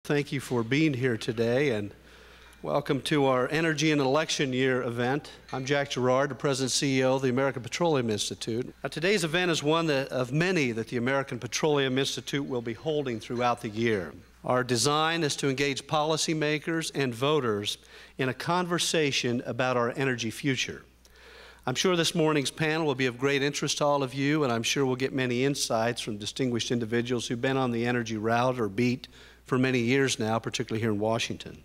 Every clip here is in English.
Thank you for being here today, and welcome to our Energy and Election Year event. I'm Jack Gerard, the President and CEO of the American Petroleum Institute. Now, today's event is one of many that the American Petroleum Institute will be holding throughout the year. Our design is to engage policymakers and voters in a conversation about our energy future. I'm sure this morning's panel will be of great interest to all of you, and I'm sure we'll get many insights from distinguished individuals who've been on the energy route or beat for many years now, particularly here in Washington.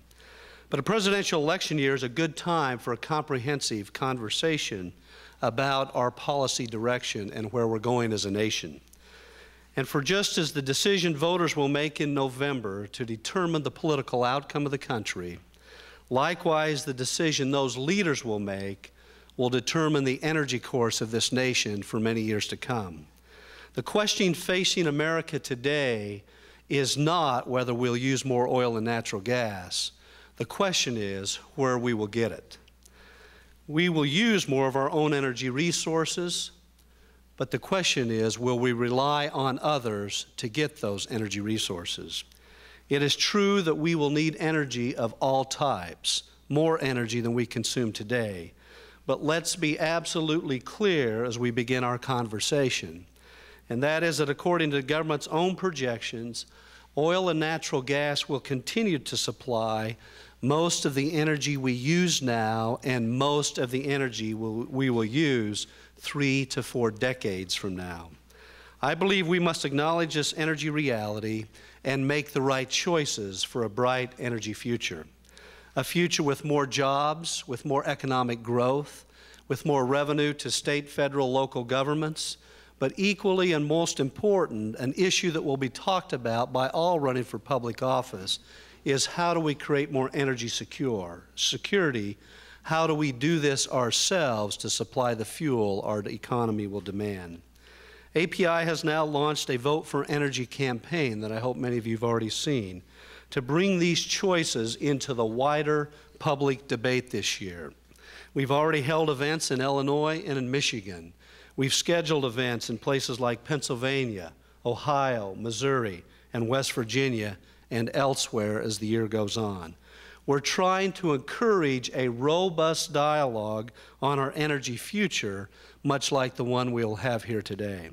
But a presidential election year is a good time for a comprehensive conversation about our policy direction and where we're going as a nation. And for just as the decision voters will make in November to determine the political outcome of the country, likewise the decision those leaders will make will determine the energy course of this nation for many years to come. The question facing America today is not whether we'll use more oil and natural gas. The question is where we will get it. We will use more of our own energy resources, but the question is, will we rely on others to get those energy resources? It is true that we will need energy of all types, more energy than we consume today. But let's be absolutely clear as we begin our conversation, and that is that according to the government's own projections, oil and natural gas will continue to supply most of the energy we use now and most of the energy we will use 3 to 4 decades from now. I believe we must acknowledge this energy reality and make the right choices for a bright energy future. A future with more jobs, with more economic growth, with more revenue to state, federal, local governments, but equally and most important, an issue that will be talked about by all running for public office is how do we create more energy security? How do we do this ourselves to supply the fuel our economy will demand? API has now launched a Vote for Energy campaign that I hope many of you have already seen to bring these choices into the wider public debate this year. We've already held events in Illinois and in Michigan. We've scheduled events in places like Pennsylvania, Ohio, Missouri, and West Virginia, and elsewhere as the year goes on. We're trying to encourage a robust dialogue on our energy future, much like the one we'll have here today.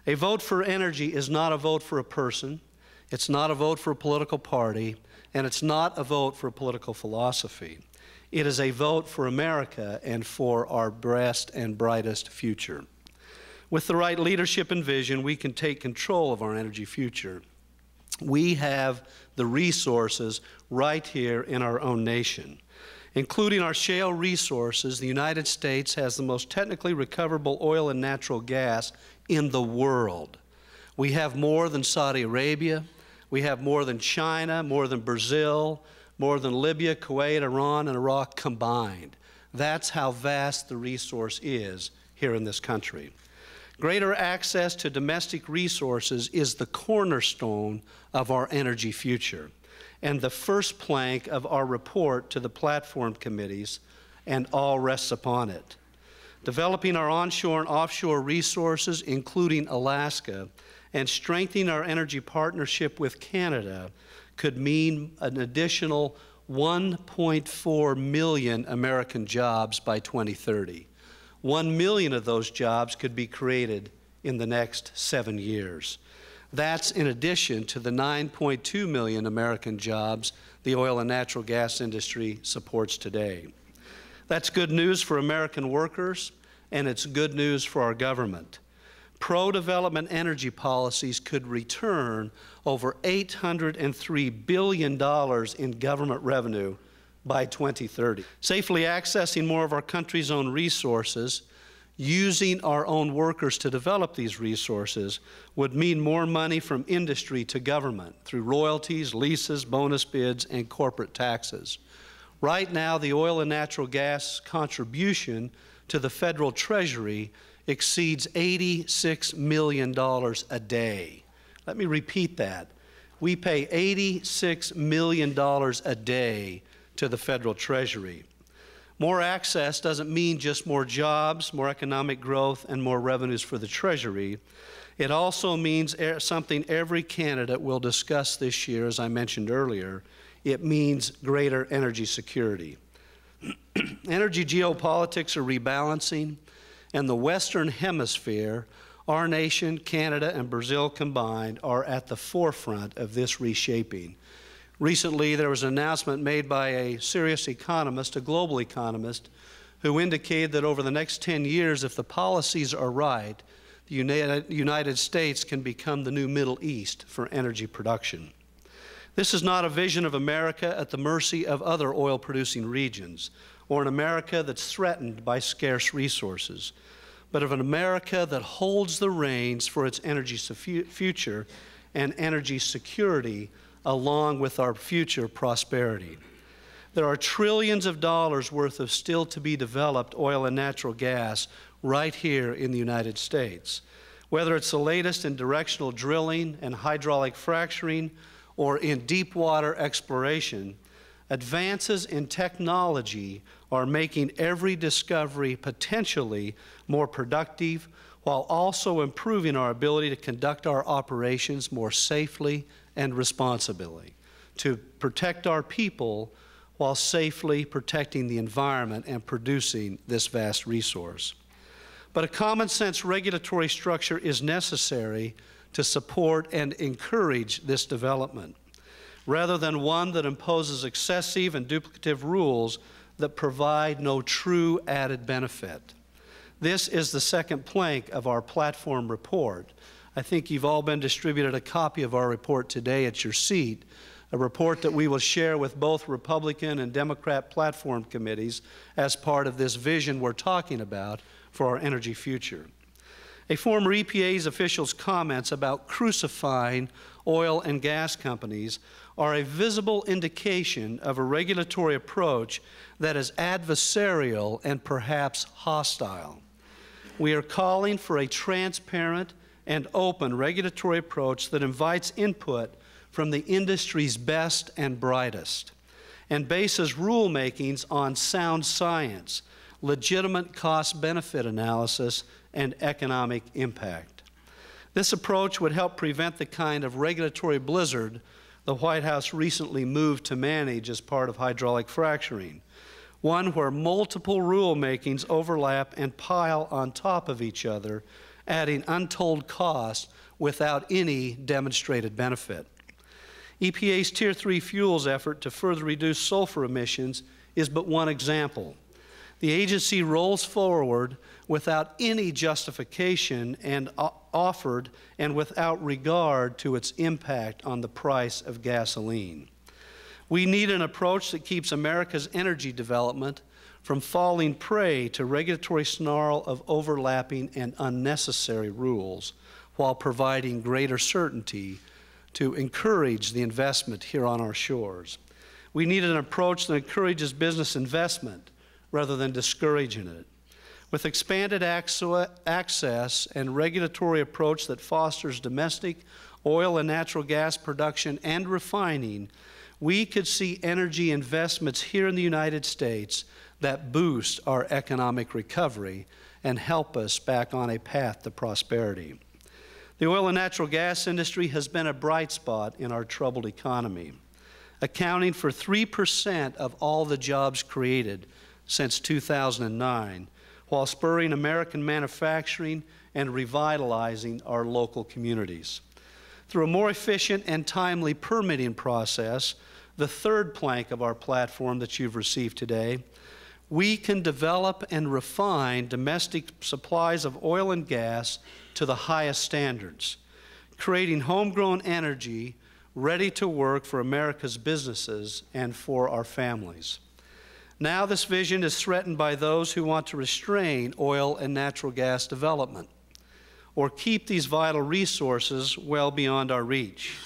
A vote for energy is not a vote for a person, it's not a vote for a political party, and it's not a vote for a political philosophy. It is a vote for America and for our best and brightest future. With the right leadership and vision, we can take control of our energy future. We have the resources right here in our own nation. Including our shale resources, the United States has the most technically recoverable oil and natural gas in the world. We have more than Saudi Arabia. We have more than China, more than Brazil, more than Libya, Kuwait, Iran, and Iraq combined. That's how vast the resource is here in this country. Greater access to domestic resources is the cornerstone of our energy future and the first plank of our report to the platform committees, and all rests upon it. Developing our onshore and offshore resources, including Alaska, and strengthening our energy partnership with Canada could mean an additional 1.4 million American jobs by 2030. 1 million of those jobs could be created in the next 7 years. That's in addition to the 9.2 million American jobs the oil and natural gas industry supports today. That's good news for American workers, and it's good news for our government. Pro-development energy policies could return over $803 billion in government revenue by 2030. Safely accessing more of our country's own resources, using our own workers to develop these resources, would mean more money from industry to government through royalties, leases, bonus bids, and corporate taxes. Right now, the oil and natural gas contribution to the federal treasury exceeds $86 million a day. Let me repeat that. We pay $86 million a day to the federal treasury. More access doesn't mean just more jobs, more economic growth, and more revenues for the treasury. It also means something every candidate will discuss this year, as I mentioned earlier. It means greater energy security. Energy geopolitics are rebalancing, and the Western Hemisphere, our nation, Canada, and Brazil combined, are at the forefront of this reshaping. Recently, there was an announcement made by a serious economist, a global economist, who indicated that over the next 10 years, if the policies are right, the United States can become the new Middle East for energy production. This is not a vision of America at the mercy of other oil-producing regions, or an America that's threatened by scarce resources, but of an America that holds the reins for its energy future and energy security along with our future prosperity. There are trillions of dollars worth of still to be developed oil and natural gas right here in the United States. Whether it's the latest in directional drilling and hydraulic fracturing or in deep water exploration, advances in technology are making every discovery potentially more productive while also improving our ability to conduct our operations more safely and responsibly, to protect our people while safely protecting the environment and producing this vast resource. But a common-sense regulatory structure is necessary to support and encourage this development, rather than one that imposes excessive and duplicative rules that provide no true added benefit. This is the second plank of our platform report. I think you've all been distributed a copy of our report today at your seat, a report that we will share with both Republican and Democrat platform committees as part of this vision we're talking about for our energy future. A former EPA's official's comments about crucifying oil and gas companies are a visible indication of a regulatory approach that is adversarial and perhaps hostile. We are calling for a transparent and open regulatory approach that invites input from the industry's best and brightest and bases rulemakings on sound science, legitimate cost-benefit analysis, and economic impact. This approach would help prevent the kind of regulatory blizzard the White House recently moved to manage as part of hydraulic fracturing, one where multiple rulemakings overlap and pile on top of each other, adding untold costs without any demonstrated benefit. EPA's Tier 3 fuels effort to further reduce sulfur emissions is but one example. The agency rolls forward without any justification and offered and without regard to its impact on the price of gasoline. We need an approach that keeps America's energy development from falling prey to regulatory snarl of overlapping and unnecessary rules while providing greater certainty to encourage the investment here on our shores. We need an approach that encourages business investment rather than discouraging it. With expanded access and regulatory approach that fosters domestic oil and natural gas production and refining, we could see energy investments here in the United States that boost our economic recovery and help us back on a path to prosperity. The oil and natural gas industry has been a bright spot in our troubled economy, accounting for 3% of all the jobs created since 2009, while spurring American manufacturing and revitalizing our local communities. Through a more efficient and timely permitting process, the third plank of our platform that you've received today, we can develop and refine domestic supplies of oil and gas to the highest standards, creating homegrown energy ready to work for America's businesses and for our families. Now this vision is threatened by those who want to restrain oil and natural gas development or keep these vital resources well beyond our reach.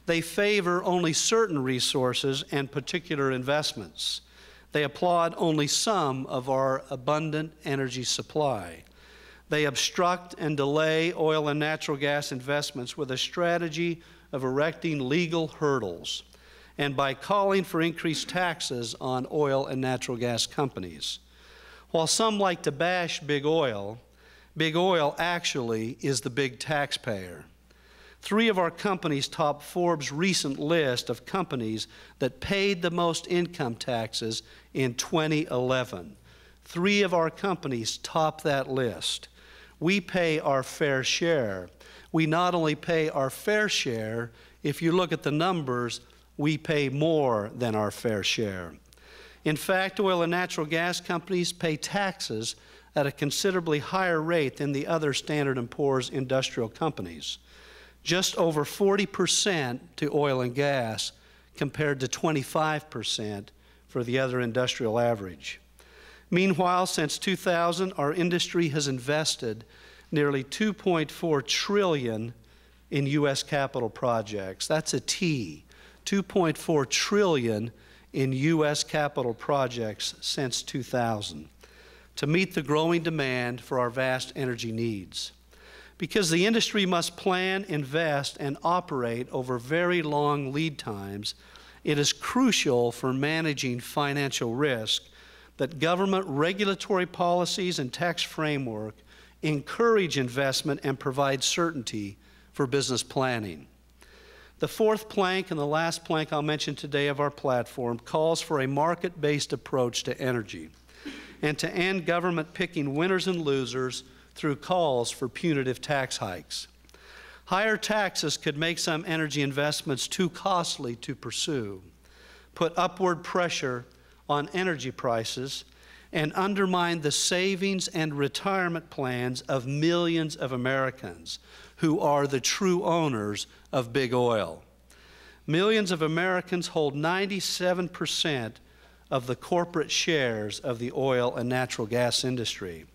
They favor only certain resources and particular investments. They applaud only some of our abundant energy supply. They obstruct and delay oil and natural gas investments with a strategy of erecting legal hurdles and by calling for increased taxes on oil and natural gas companies. While some like to bash big oil, Big Oil actually is the big taxpayer. 3 of our companies top Forbes' recent list of companies that paid the most income taxes in 2011. 3 of our companies top that list. We pay our fair share. We not only pay our fair share, if you look at the numbers, we pay more than our fair share. In fact, oil and natural gas companies pay taxes at a considerably higher rate than the other Standard & Poor's industrial companies. Just over 40% to oil and gas compared to 25% for the other industrial average. Meanwhile, since 2000, our industry has invested nearly $2.4 trillion in U.S. capital projects. That's a T, $2.4 trillion in U.S. capital projects since 2000 to meet the growing demand for our vast energy needs. Because the industry must plan, invest, and operate over very long lead times, it is crucial for managing financial risk that government regulatory policies and tax framework encourage investment and provide certainty for business planning. The 4th plank and the last plank I'll mention today of our platform calls for a market-based approach to energy and to end government picking winners and losers through calls for punitive tax hikes. Higher taxes could make some energy investments too costly to pursue, put upward pressure on energy prices, and undermine the savings and retirement plans of millions of Americans who are the true owners of big oil. Millions of Americans hold 97% of the corporate shares of the oil and natural gas industry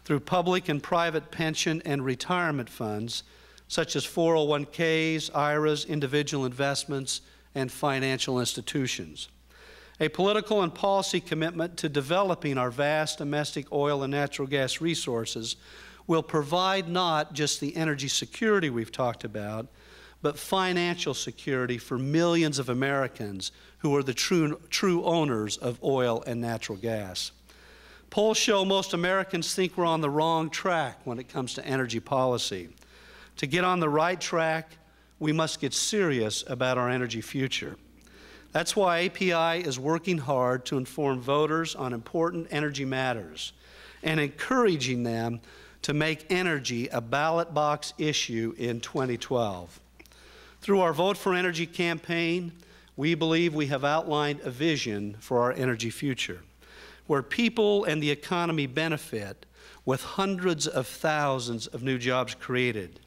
through public and private pension and retirement funds such as 401ks, IRAs, individual investments, and financial institutions. A political and policy commitment to developing our vast domestic oil and natural gas resources will provide not just the energy security we've talked about, but financial security for millions of Americans who are the true owners of oil and natural gas. Polls show most Americans think we're on the wrong track when it comes to energy policy. To get on the right track, we must get serious about our energy future. That's why API is working hard to inform voters on important energy matters and encouraging them to make energy a ballot box issue in 2012. Through our Vote for Energy campaign, we believe we have outlined a vision for our energy future, where people and the economy benefit with hundreds of thousands of new jobs created,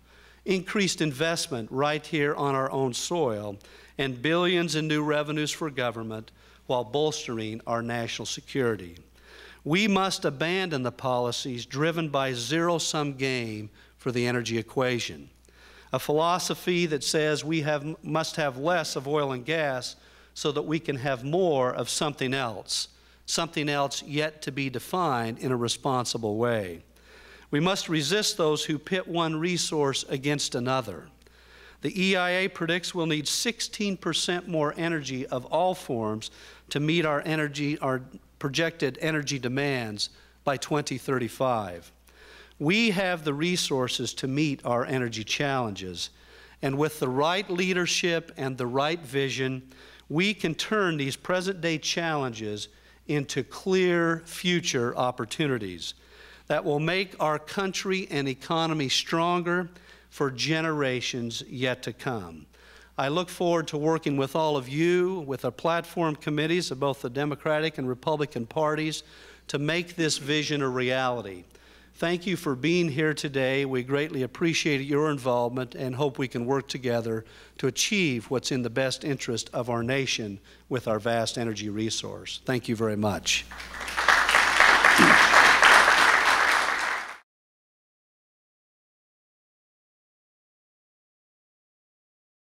increased investment right here on our own soil, and billions in new revenues for government while bolstering our national security. We must abandon the policies driven by zero-sum game for the energy equation, a philosophy that says we must have less of oil and gas so that we can have more of something else yet to be defined in a responsible way. We must resist those who pit one resource against another. The EIA predicts we'll need 16% more energy of all forms to meet our projected energy demands by 2035. We have the resources to meet our energy challenges, and with the right leadership and the right vision, we can turn these present-day challenges into clear future opportunities that will make our country and economy stronger for generations yet to come. I look forward to working with all of you, with our platform committees of both the Democratic and Republican parties, to make this vision a reality. Thank you for being here today. We greatly appreciate your involvement and hope we can work together to achieve what's in the best interest of our nation with our vast energy resource. Thank you very much.